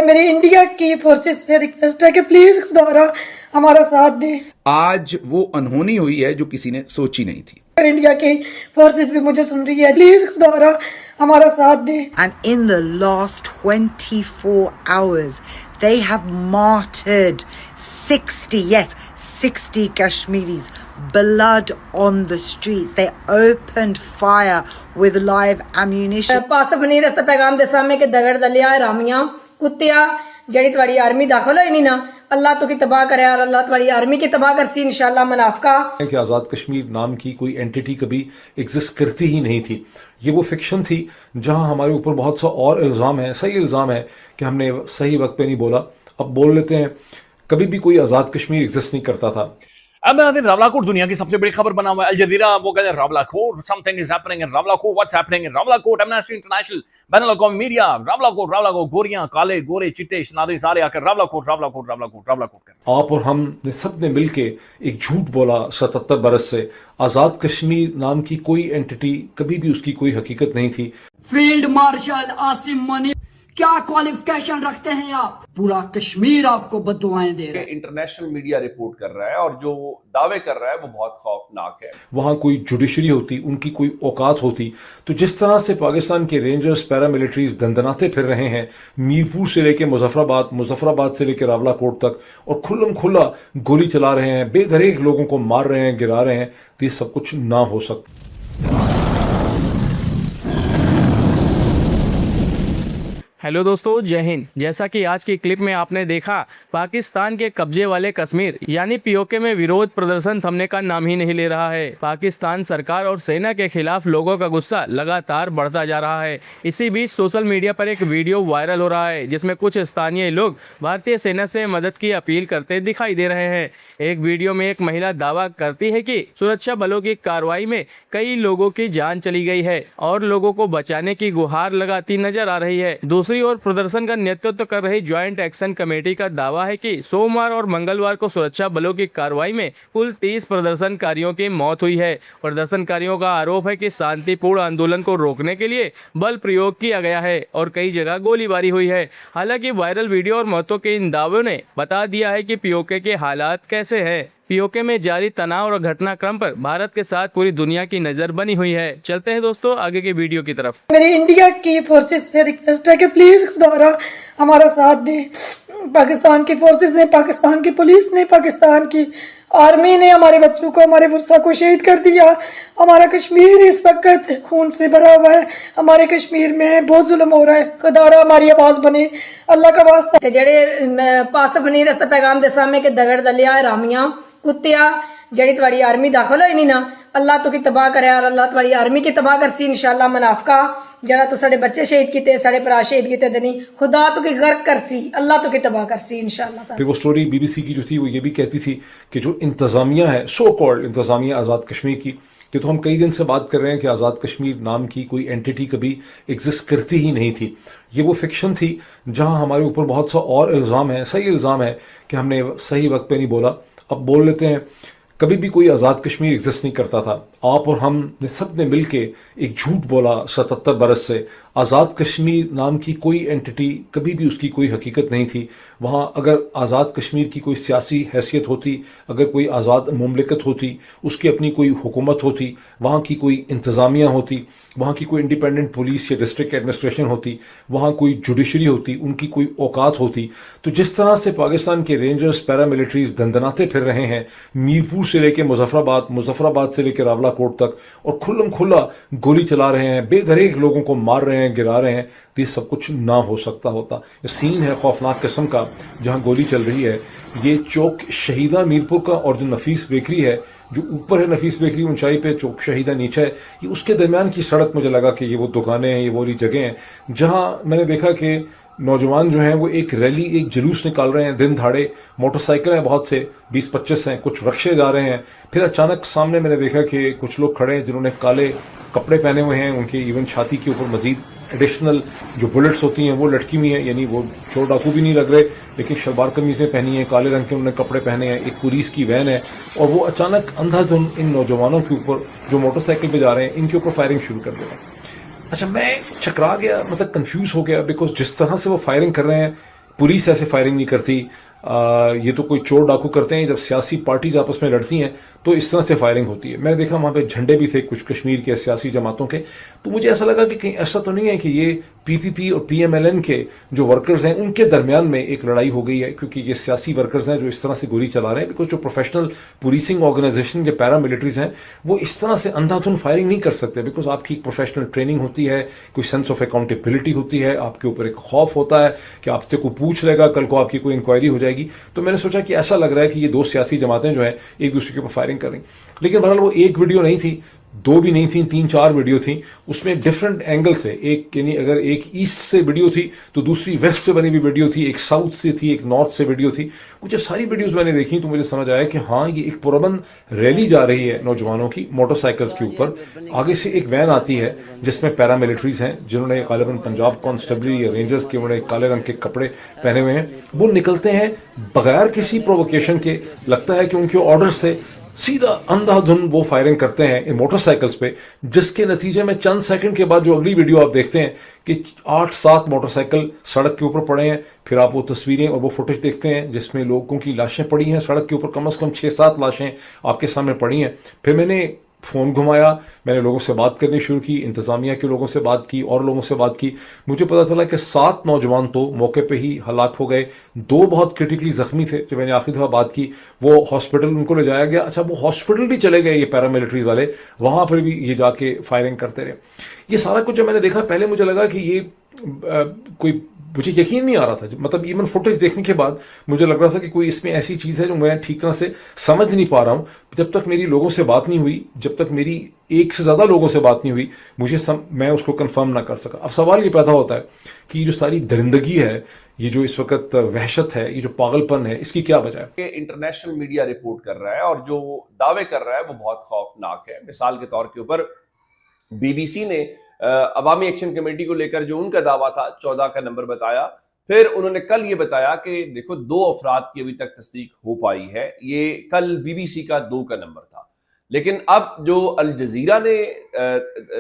मेरी इंडिया की फोर्सेस से रिक्वेस्ट है कि प्लीज खुदारा हमारा साथ दें। आज वो अनहोनी हुई है जो किसी ने सोची नहीं थी। इंडिया की फोर्सेस भी मुझे सुन रही है, प्लीज खुदारा हमारा साथ दें। And in the last 24 hours, they have martyred 60 Kashmiris. Blood on the streets. They opened fire with live ammunition. पास अपनी रस्ते पैगाम दे सामने के दगड़ दलिया रामियां कुत्तिया जड़ी तुम्हारी आर्मी दाखिल होई नहीं ना, अल्लाह तो की तबाह करे और अल्लाह तुम्हारी आर्मी की तबाह करसी इंशाल्लाह मुनाफिका। कि आज़ाद कश्मीर नाम की कोई एंटिटी कभी एग्जिस्ट करती ही नहीं थी। ये वो फिक्शन थी जहां हमारे ऊपर बहुत सा और इल्ज़ाम है, सही इल्ज़ाम है कि हमने सही वक्त पे नहीं बोला। अब बोल लेते हैं, कभी भी कोई आज़ाद कश्मीर एग्जिस्ट नहीं करता था। अब रावलाकोट दुनिया की सबसे बड़ी खबर बना हुआ है। अल जज़ीरा वो कहते हैं Rawalakot, something is happening in Rawalakot, what's happening in Rawalakot. Amnesty International, बैनुल अक़वामी मीडिया, रावलाकोट गोरियां काले गोरे चिट्टे नादरी सारे आकर रावलाकोट कर। आप और हम ने सब ने मिलके एक झूठ बोला 77 बरस से। आज़ाद कश्मीर नाम की कोई एंटिटी कभी भी उसकी कोई हकीकत नहीं थी। फील्ड मार्शल आसिम मनी क्या क्वालिफिकेशन रखते हैं आप? पूरा कश्मीर आपको बद्दुआएं दे रहा है। इंटरनेशनल मीडिया रिपोर्ट कर रहा है और जो दावे कर रहा है वो बहुत खौफनाक है। वहां कोई जुडिशरी होती, उनकी कोई औकात होती, तो जिस तरह से पाकिस्तान के रेंजर्स पैरामिलिट्रीज दंदनाते फिर रहे हैं मीरपुर से लेकर मुजफ्फराबाद से लेकर रावलाकोट तक, और खुल्लम खुल्ला गोली चला रहे हैं, बेदरेक लोगों को मार रहे हैं, गिरा रहे हैं, तो ये सब कुछ ना हो सकता। हेलो दोस्तों, जय हिंद। जैसा कि आज की क्लिप में आपने देखा, पाकिस्तान के कब्जे वाले कश्मीर यानी पीओके में विरोध प्रदर्शन थमने का नाम ही नहीं ले रहा है। पाकिस्तान सरकार और सेना के खिलाफ लोगों का गुस्सा लगातार बढ़ता जा रहा है। इसी बीच सोशल मीडिया पर एक वीडियो वायरल हो रहा है जिसमें कुछ स्थानीय लोग भारतीय सेना से मदद की अपील करते दिखाई दे रहे हैं। एक वीडियो में एक महिला दावा करती है कि सुरक्षा बलों की कार्रवाई में कई लोगों की जान चली गई है और लोगों को बचाने की गुहार लगाती नजर आ रही है। दूसरी ओर प्रदर्शन का नेतृत्व कर रही ज्वाइंट एक्शन कमेटी का दावा है कि सोमवार और मंगलवार को सुरक्षा बलों की कार्रवाई में कुल 30 प्रदर्शनकारियों की मौत हुई है। प्रदर्शनकारियों का आरोप है कि शांतिपूर्ण आंदोलन को रोकने के लिए बल प्रयोग किया गया है और कई जगह गोलीबारी हुई है। हालांकि वायरल वीडियो और मौतों के इन दावों ने बता दिया है कि पीओके के हालात कैसे हैं। पीओके में जारी तनाव और घटनाक्रम पर भारत के साथ पूरी दुनिया की नजर बनी हुई है। चलते हैं दोस्तों आगे की वीडियो की तरफ। मेरी इंडिया की फोर्सेस से रिक्वेस्ट है कि प्लीज खुदारा हमारा साथ दें। पाकिस्तान की फोर्सेस ने, पाकिस्तान की पुलिस ने, पाकिस्तान की आर्मी ने हमारे बच्चों को, हमारे वर्षा को शहीद कर दिया। हमारा कश्मीर इस वक्त खून से भरा हुआ है। हमारे कश्मीर में बहुत जुल्म हो रहा है। खुदारा हमारी आवाज बने, अल्लाह का वास्ता। जेड़े पास अपनी रस्ते पैगाम दे सामने के दगड़ दलिया रामियां कुत्तिया जड़ी तुम्हारी आर्मी दाखिल होई नहीं ना, अल्लाह तो की तबाह करे और अल्लाह तुम्हारी आर्मी की तबाह करसी इंशाल्लाह मुनाफिका। जरा तो साडे बच्चे शहीद किते, साडे भरा शहीद किते नहीं, खुदा तो की गर्क करसी, अल्लाह तो की तबाह करसी इंशाल्लाह। फिर वो स्टोरी बीबीसी की जो थी वो ये भी कहती थी कि जो इंतजामिया है, सो कॉल्ड इंतजामिया आज़ाद कश्मीर की, ये तो हम कई दिन से बात कर रहे हैं कि आज़ाद कश्मीर नाम की कोई एंटिटी कभी एग्जिस्ट करती ही नहीं थी। ये वो फिक्शन थी जहां हमारे ऊपर बहुत सा और इल्ज़ाम है, सही इल्ज़ाम है कि हमने सही वक्त पे नहीं बोला। अब बोल लेते हैं, कभी भी कोई आज़ाद कश्मीर एग्जिस्ट नहीं करता था। आप और हम ने सब ने मिलके एक झूठ बोला 77 बरस से। आज़ाद कश्मीर नाम की कोई एंटिटी कभी भी उसकी कोई हकीकत नहीं थी। वहाँ अगर आज़ाद कश्मीर की कोई सियासी हैसियत होती, अगर कोई आज़ाद मुमलिकत होती, उसकी अपनी कोई हुकूमत होती, वहाँ की कोई इंतज़ामिया होती, वहाँ की कोई इंडिपेंडेंट पुलिस या डिस्ट्रिक्ट एडमिनिस्ट्रेशन होती, वहाँ कोई जुडिशरी होती, उनकी कोई औकात होती, तो जिस तरह से पाकिस्तान के रेंजर्स पैरामिलिट्रीज दंदनाते फिर रहे हैं मीरपुर से लेकर मुजफ्फराबाद से लेकर रावलाकोट तक, और खुल्लम खुल्ला गोली चला रहे हैं, बेदरेक लोगों को मार रहे हैं, गिरा रहे हैं, तो ये सब कुछ ना हो सकता होता। ये सीन है खौफनाक किस्म का जहां गोली चल रही है। ये चौक शहीदा मीरपुर का, और जो नफीस बेकरी है, जो ऊपर है नफीस बेकरी ऊंचाई पे, चौक शहीदा नीचे है, ये उसके दरमियान की सड़क। मुझे लगा कि ये वो दुकानें हैं, ये वो वाली जगह हैं जहां मैंने देखा कि नौजवान जो हैं वो एक रैली, एक जुलूस निकाल रहे हैं दिन दहाड़े। मोटरसाइकिल हैं बहुत से, 20-25 हैं, कुछ रक्शे जा रहे हैं। फिर अचानक सामने मैंने देखा कि कुछ लोग खड़े हैं जिन्होंने काले कपड़े पहने हुए हैं, उनके इवन छाती के ऊपर मजीद एडिशनल जो बुलेट्स होती हैं वो लटकी हुई हैं, यानी वो चोर डाकू भी नहीं लग रहे, लेकिन शलवार कमीजें पहनी हैं, काले रंग के उन्होंने कपड़े पहने हैं। एक पुलिस की वैन है और वो अचानक अंधाधुंध इन नौजवानों के ऊपर जो मोटरसाइकिल पे जा रहे हैं इनके ऊपर फायरिंग शुरू कर देगा। अच्छा, मैं चकरा गया, मतलब कंफ्यूज हो गया, बिकॉज जिस तरह से वो फायरिंग कर रहे हैं पुलिस ऐसे फायरिंग नहीं करती, ये तो कोई चोर डाकू करते हैं। जब सियासी पार्टीज आपस में लड़ती हैं तो इस तरह से फायरिंग होती है। मैंने देखा वहां पे झंडे भी थे कुछ कश्मीर के सियासी जमातों के, तो मुझे ऐसा लगा कि कहीं ऐसा तो नहीं है कि ये पीपीपी और पीएमएलएन के जो वर्कर्स हैं उनके दरमियान में एक लड़ाई हो गई है, क्योंकि ये सियासी वर्कर्स हैं जो इस तरह से गोली चला रहे हैं। बिकॉज जो प्रोफेशनल पुलिसिंग ऑर्गेनाइजेशन के पैरामिलिट्रीज हैं वो इस तरह से अंधाधुंध फायरिंग नहीं कर सकते, बिकॉज आपकी प्रोफेशनल ट्रेनिंग होती है, कोई सेंस ऑफ अकाउंटेबिलिटी होती है, आपके ऊपर एक खौफ होता है कि आपसे कोई पूछ लेगा, कल को आपकी कोई इंक्वायरी हो जाएगी। तो मैंने सोचा कि ऐसा लग रहा है कि ये दो सियासी जमातें जो है एक दूसरे के ऊपर फायरिंग कर रही। लेकिन बहरहाल वो एक वीडियो नहीं थी, दो भी नहीं थी, 3-4 वीडियो थी। उसमें डिफरेंट एंगल से, एक यानी अगर एक ईस्ट से वीडियो थी तो दूसरी वेस्ट से बनी हुई वीडियो थी, एक साउथ से थी, एक नॉर्थ से वीडियो थी। मुझे सारी वीडियोस मैंने देखी तो मुझे समझ आया कि हाँ, ये एक पुरअमन रैली जा रही है नौजवानों की मोटरसाइकिल्स के ऊपर। आगे से एक वैन आती है जिसमें पैरामिलिट्रीज हैं जिन्होंने गालिबन पंजाब कांस्टेबलरी या रेंजर्स के उन्होंने काले रंग के कपड़े पहने हुए हैं। वो निकलते हैं बगैर किसी प्रोवोकेशन के, लगता है कि उनके ऑर्डर से सीधा अंधाधुंध वो फायरिंग करते हैं इन मोटरसाइकिल्स पे, जिसके नतीजे में चंद सेकंड के बाद जो अगली वीडियो आप देखते हैं कि 8-7 मोटरसाइकिल सड़क के ऊपर पड़े हैं। फिर आप वो तस्वीरें और वो फुटेज देखते हैं जिसमें लोगों की लाशें पड़ी हैं सड़क के ऊपर, कम से कम 6-7 लाशें आपके सामने पड़ी हैं। फिर मैंने फोन घुमाया, मैंने लोगों से बात करनी शुरू की, इंतजामिया के लोगों से बात की और लोगों से बात की। मुझे पता चला कि 7 नौजवान तो मौके पे ही हलाक हो गए, 2 बहुत क्रिटिकली जख्मी थे। जब मैंने आखिरी दफा बात की वो हॉस्पिटल उनको ले जाया गया। अच्छा, वो हॉस्पिटल भी चले गए ये पैरामिलिट्रीज वाले, वहां पर भी ये जाके फायरिंग करते रहे। ये सारा कुछ जब मैंने देखा, पहले मुझे लगा कि ये कोई, मुझे यकीन नहीं आ रहा था, मतलब इवन फुटेज देखने के बाद मुझे लग रहा था कि कोई इसमें ऐसी चीज है जो मैं ठीक तरह से समझ नहीं पा रहा हूं। जब तक मेरी लोगों से बात नहीं हुई, जब तक मेरी एक से ज्यादा लोगों से बात नहीं हुई, मैं उसको कंफर्म ना कर सका। अब सवाल ये पैदा होता है कि ये जो सारी दरिंदगी है, ये जो इस वक्त वहशत है, ये जो पागलपन है, इसकी क्या वजह है? इंटरनेशनल मीडिया रिपोर्ट कर रहा है और जो दावे कर रहा है वो बहुत खौफनाक है। मिसाल के तौर के ऊपर बीबीसी ने अवामी एक्शन कमेटी को लेकर जो उनका दावा था 14 का नंबर बताया। फिर उन्होंने कल ये बताया कि देखो 2 अफराद की अभी तक तस्दीक हो पाई है। ये कल बीबीसी का 2 का नंबर था। लेकिन अब जो अल जजीरा ने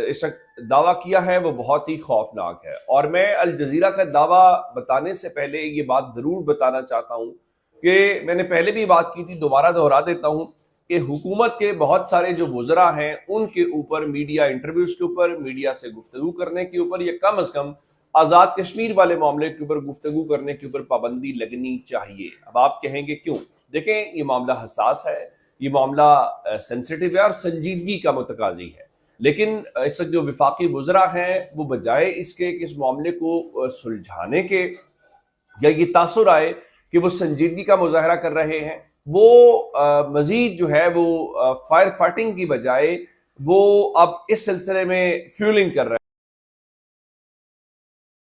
इस दावा किया है वो बहुत ही खौफनाक है। और मैं अल जजीरा का दावा बताने से पहले ये बात जरूर बताना चाहता हूं कि मैंने पहले भी बात की थी, दोबारा दोहरा देता हूं कि हुकूमत के बहुत सारे जो वुज़रा हैं उनके ऊपर मीडिया इंटरव्यूज के ऊपर, मीडिया से गुफ्तगू करने के ऊपर, या कम से कम आज़ाद कश्मीर वाले मामले के ऊपर गुफ्तगू करने के ऊपर पाबंदी लगनी चाहिए। अब आप कहेंगे क्यों? देखें, ये मामला हसास है, ये मामला सेंसिटिव है और संजीदगी का मुतकाजी है। लेकिन इस वक्त जो विफाकी वुज़रा हैं वो बजाय इसके कि इस मामले को सुलझाने के या ये तासुर आए कि वो संजीदगी का मुजाहरा कर रहे हैं, वो मजीद जो है वो फायर फाइटिंग की बजाय वो अब इस सिलसिले में फ्यूलिंग कर रहे हैं।